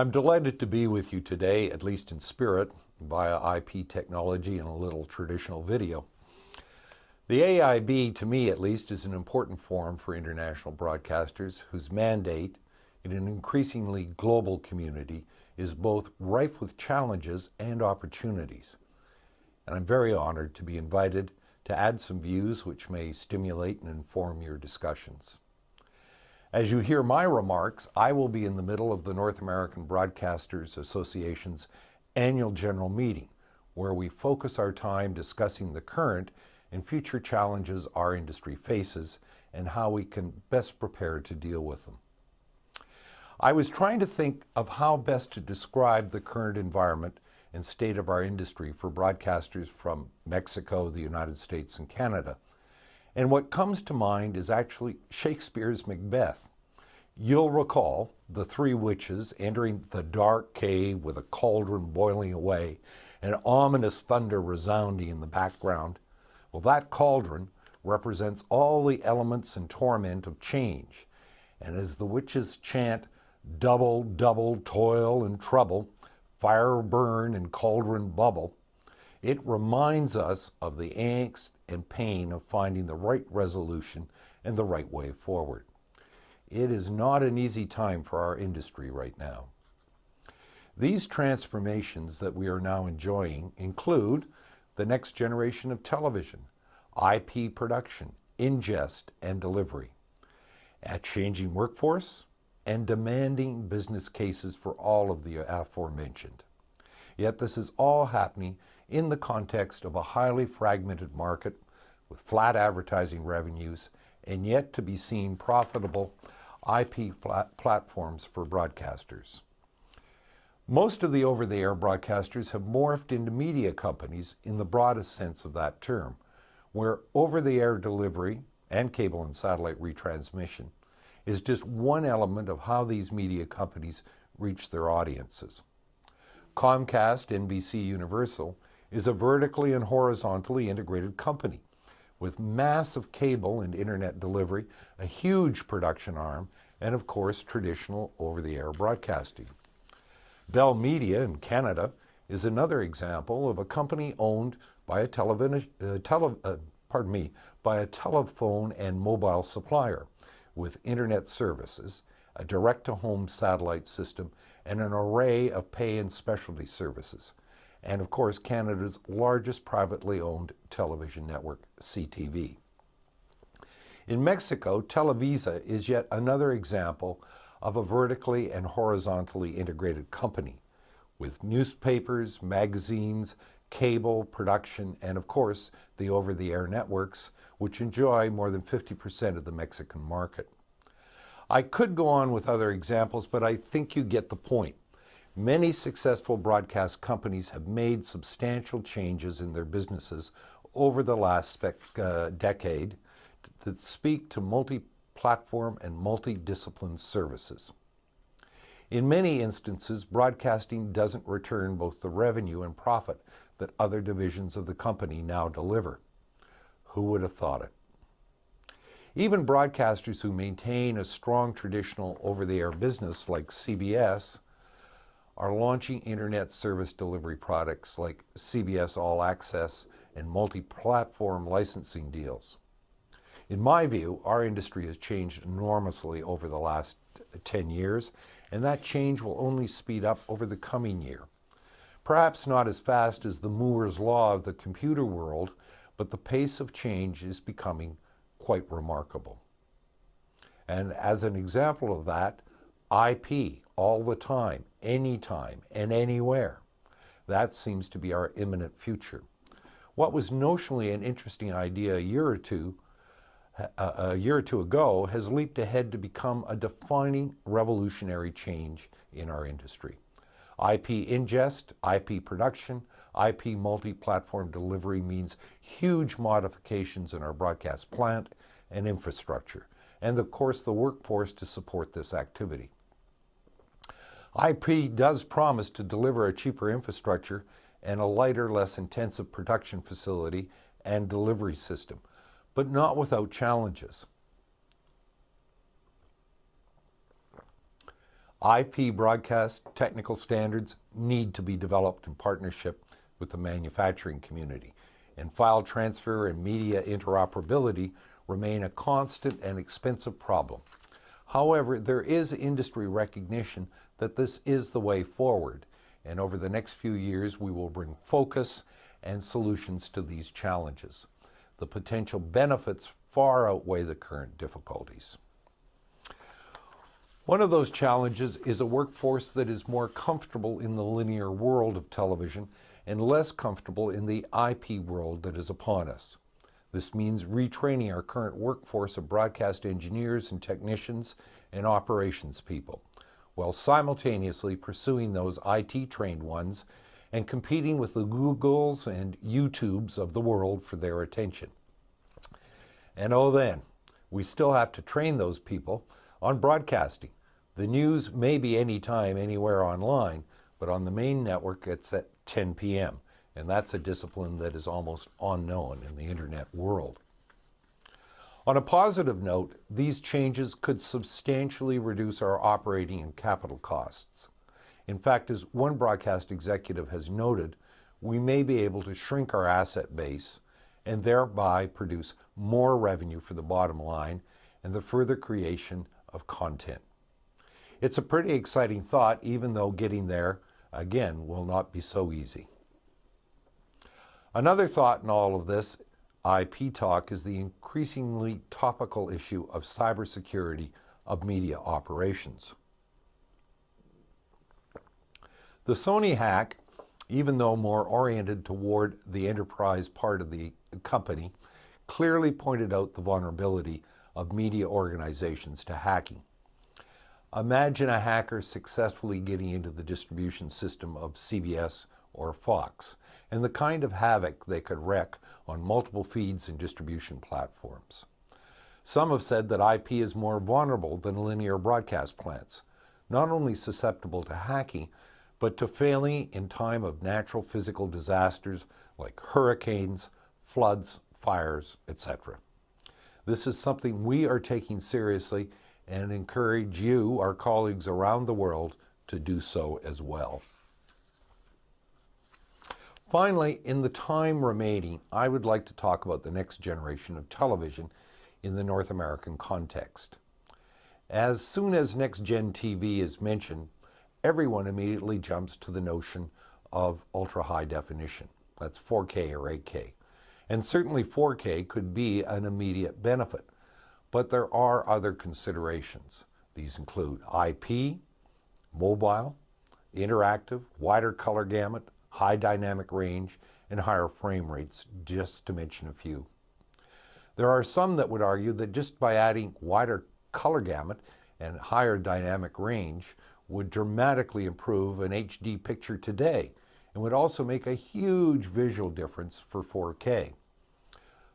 I'm delighted to be with you today, at least in spirit, via IP technology and a little traditional video. The AIB, to me at least, is an important forum for international broadcasters whose mandate in an increasingly global community is both rife with challenges and opportunities. And I'm very honored to be invited to add some views which may stimulate and inform your discussions. As you hear my remarks, I will be in the middle of the North American Broadcasters Association's annual general meeting, where we focus our time discussing the current and future challenges our industry faces and how we can best prepare to deal with them. I was trying to think of how best to describe the current environment and state of our industry for broadcasters from Mexico, the United States, and Canada. And what comes to mind is actually Shakespeare's Macbeth. You'll recall the three witches entering the dark cave with a cauldron boiling away and ominous thunder resounding in the background. Well, that cauldron represents all the elements and torment of change. And as the witches chant, double, double, toil and trouble, fire burn and cauldron bubble, it reminds us of the angst and pain of finding the right resolution and the right way forward. It is not an easy time for our industry right now. These transformations that we are now enjoying include the next generation of television, IP production, ingest, and delivery, a changing workforce, and demanding business cases for all of the aforementioned. Yet this is all happening in the context of a highly fragmented market with flat advertising revenues and yet to be seen profitable IP platforms for broadcasters. Most of the over-the-air broadcasters have morphed into media companies in the broadest sense of that term, where over-the-air delivery and cable and satellite retransmission is just one element of how these media companies reach their audiences. Comcast NBC Universal is a vertically and horizontally integrated company with massive cable and internet delivery, a huge production arm, and of course traditional over-the-air broadcasting. Bell Media in Canada is another example of a company owned by a telephone and mobile supplier with internet services, a direct-to-home satellite system, and an array of pay and specialty services, and of course Canada's largest privately owned television network, CTV. In Mexico, Televisa is yet another example of a vertically and horizontally integrated company with newspapers, magazines, cable, production, and of course the over-the-air networks, which enjoy more than 50% of the Mexican market. I could go on with other examples, but I think you get the point. Many successful broadcast companies have made substantial changes in their businesses over the last decade that speak to multi-platform and multi-discipline services. In many instances, broadcasting doesn't return both the revenue and profit that other divisions of the company now deliver. Who would have thought it? Even broadcasters who maintain a strong traditional over-the-air business like CBS are launching internet service delivery products like CBS All Access and multi-platform licensing deals. In my view, our industry has changed enormously over the last 10 years, and that change will only speed up over the coming year. Perhaps not as fast as the Moore's Law of the computer world, but the pace of change is becoming quite remarkable. And as an example of that, IP, all the time, anytime, and anywhere. That seems to be our imminent future. What was notionally an interesting idea a year or two ago has leaped ahead to become a defining revolutionary change in our industry. IP ingest, IP production, IP multi-platform delivery means huge modifications in our broadcast plant and infrastructure, and of course the workforce to support this activity. IP does promise to deliver a cheaper infrastructure and a lighter, less intensive production facility and delivery system, but not without challenges. IP broadcast technical standards need to be developed in partnership with the manufacturing community, and file transfer and media interoperability remain a constant and expensive problem. However, there is industry recognition that this is the way forward, and over the next few years we will bring focus and solutions to these challenges. The potential benefits far outweigh the current difficulties. One of those challenges is a workforce that is more comfortable in the linear world of television and less comfortable in the IP world that is upon us. This means retraining our current workforce of broadcast engineers and technicians and operations people, while simultaneously pursuing those IT-trained ones and competing with the Googles and YouTubes of the world for their attention. And oh then, we still have to train those people on broadcasting. The news may be anytime, anywhere online, but on the main network it's at 10 p.m., and that's a discipline that is almost unknown in the internet world. On a positive note, these changes could substantially reduce our operating and capital costs. In fact, as one broadcast executive has noted, we may be able to shrink our asset base and thereby produce more revenue for the bottom line and the further creation of content. It's a pretty exciting thought, even though getting there, again, will not be so easy. Another thought in all of this IP talk is the increasingly topical issue of cybersecurity of media operations. The Sony hack, even though more oriented toward the enterprise part of the company, clearly pointed out the vulnerability of media organizations to hacking. Imagine a hacker successfully getting into the distribution system of CBS or Fox, and the kind of havoc they could wreak on multiple feeds and distribution platforms. Some have said that IP is more vulnerable than linear broadcast plants, not only susceptible to hacking, but to failing in time of natural physical disasters like hurricanes, floods, fires, etc. This is something we are taking seriously and encourage you, our colleagues around the world, to do so as well. Finally, in the time remaining, I would like to talk about the next generation of television in the North American context. As soon as next-gen TV is mentioned, everyone immediately jumps to the notion of ultra-high definition. That's 4K or 8K. And certainly 4K could be an immediate benefit. But there are other considerations. These include IP, mobile, interactive, wider color gamut, high dynamic range, and higher frame rates, just to mention a few. There are some that would argue that just by adding wider color gamut and higher dynamic range would dramatically improve an HD picture today and would also make a huge visual difference for 4K.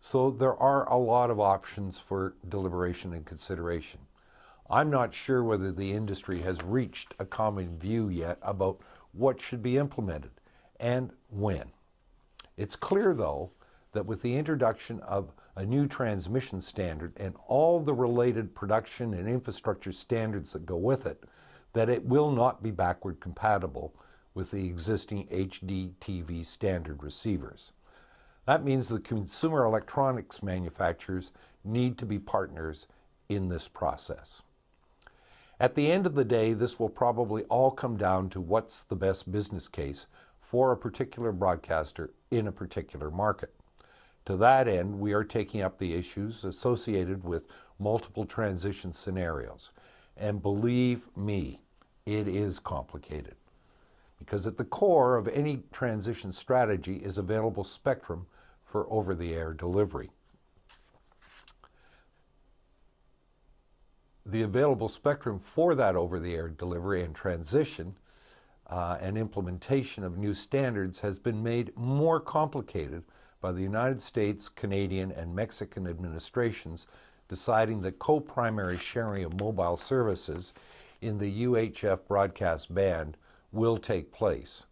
So there are a lot of options for deliberation and consideration. I'm not sure whether the industry has reached a common view yet about what should be implemented and when. It's clear, though, that with the introduction of a new transmission standard and all the related production and infrastructure standards that go with it, that it will not be backward compatible with the existing HD TV standard receivers. That means the consumer electronics manufacturers need to be partners in this process. At the end of the day, this will probably all come down to what's the best business case for a particular broadcaster in a particular market. To that end, we are taking up the issues associated with multiple transition scenarios. And believe me, it is complicated. Because at the core of any transition strategy is available spectrum for over-the-air delivery. The available spectrum for that over-the-air delivery and transition and implementation of new standards has been made more complicated by the United States, Canadian, and Mexican administrations deciding that co-primary sharing of mobile services in the UHF broadcast band will take place.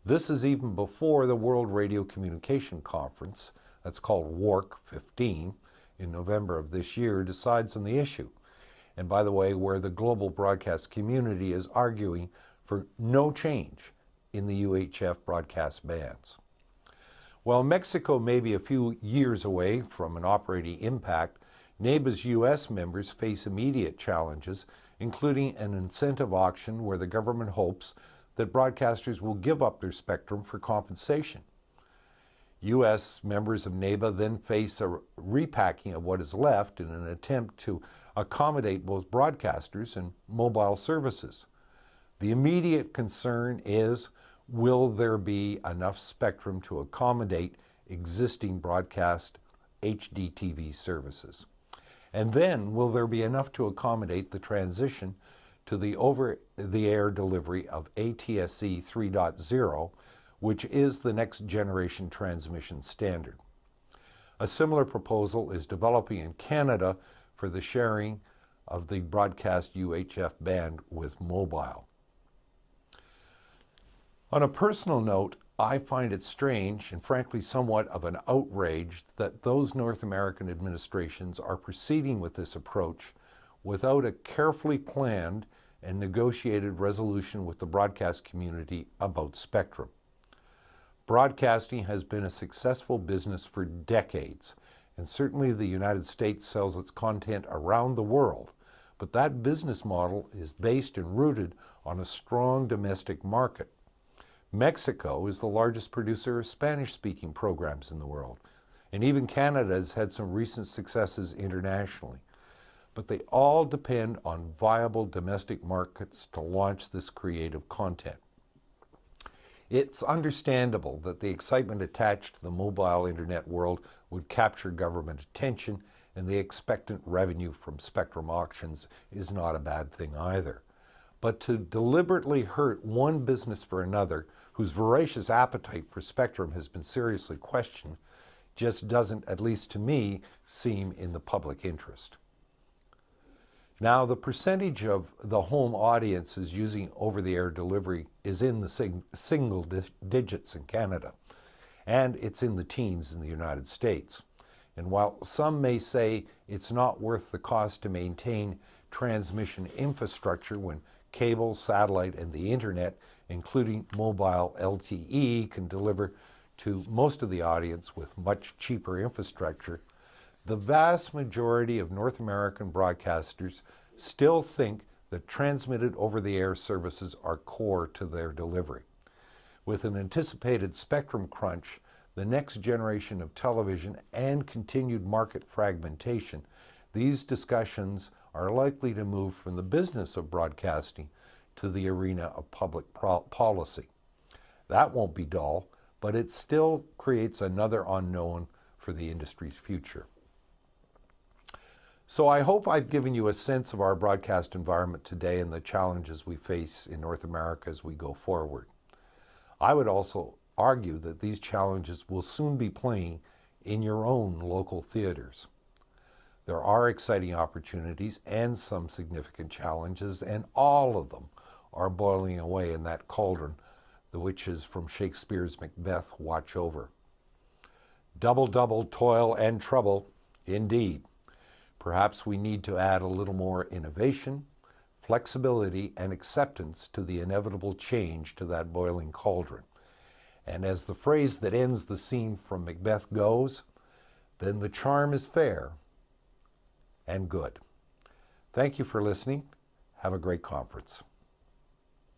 This is even before the World Radio Communication Conference, that's called WARC 15, in November of this year, decides on the issue. and by the way, where the global broadcast community is arguing for no change in the UHF broadcast bans. While Mexico may be a few years away from an operating impact, NABA's U.S. members face immediate challenges, including an incentive auction where the government hopes that broadcasters will give up their spectrum for compensation. U.S. members of NABA then face a repacking of what is left in an attempt to accommodate both broadcasters and mobile services. The immediate concern is, will there be enough spectrum to accommodate existing broadcast HDTV services? And then, will there be enough to accommodate the transition to the over-the-air delivery of ATSC 3.0, which is the next generation transmission standard? A similar proposal is developing in Canada for the sharing of the broadcast UHF band with mobile. On a personal note, I find it strange and frankly somewhat of an outrage that those North American administrations are proceeding with this approach without a carefully planned and negotiated resolution with the broadcast community about spectrum. Broadcasting has been a successful business for decades, and certainly the United States sells its content around the world, but that business model is based and rooted on a strong domestic market. Mexico is the largest producer of Spanish-speaking programs in the world, and even Canada has had some recent successes internationally. But they all depend on viable domestic markets to launch this creative content. It's understandable that the excitement attached to the mobile internet world would capture government attention, and the expectant revenue from spectrum auctions is not a bad thing either. But to deliberately hurt one business for another, whose voracious appetite for spectrum has been seriously questioned, just doesn't, at least to me, seem in the public interest. Now, the percentage of the home audiences using over-the-air delivery is in the single digits in Canada, and it's in the teens in the United States. And while some may say it's not worth the cost to maintain transmission infrastructure when cable, satellite, and the internet, including mobile LTE, can deliver to most of the audience with much cheaper infrastructure, the vast majority of North American broadcasters still think that transmitted over-the-air services are core to their delivery. With an anticipated spectrum crunch, the next generation of television, and continued market fragmentation, these discussions are likely to move from the business of broadcasting to the arena of public policy. That won't be dull, but it still creates another unknown for the industry's future. So I hope I've given you a sense of our broadcast environment today and the challenges we face in North America as we go forward. I would also argue that these challenges will soon be playing in your own local theaters. There are exciting opportunities and some significant challenges, and all of them are boiling away in that cauldron the witches from Shakespeare's Macbeth watch over. Double, double, toil and trouble, indeed. Perhaps we need to add a little more innovation, flexibility, and acceptance to the inevitable change to that boiling cauldron. And as the phrase that ends the scene from Macbeth goes, then the charm is fair and good. Thank you for listening. Have a great conference.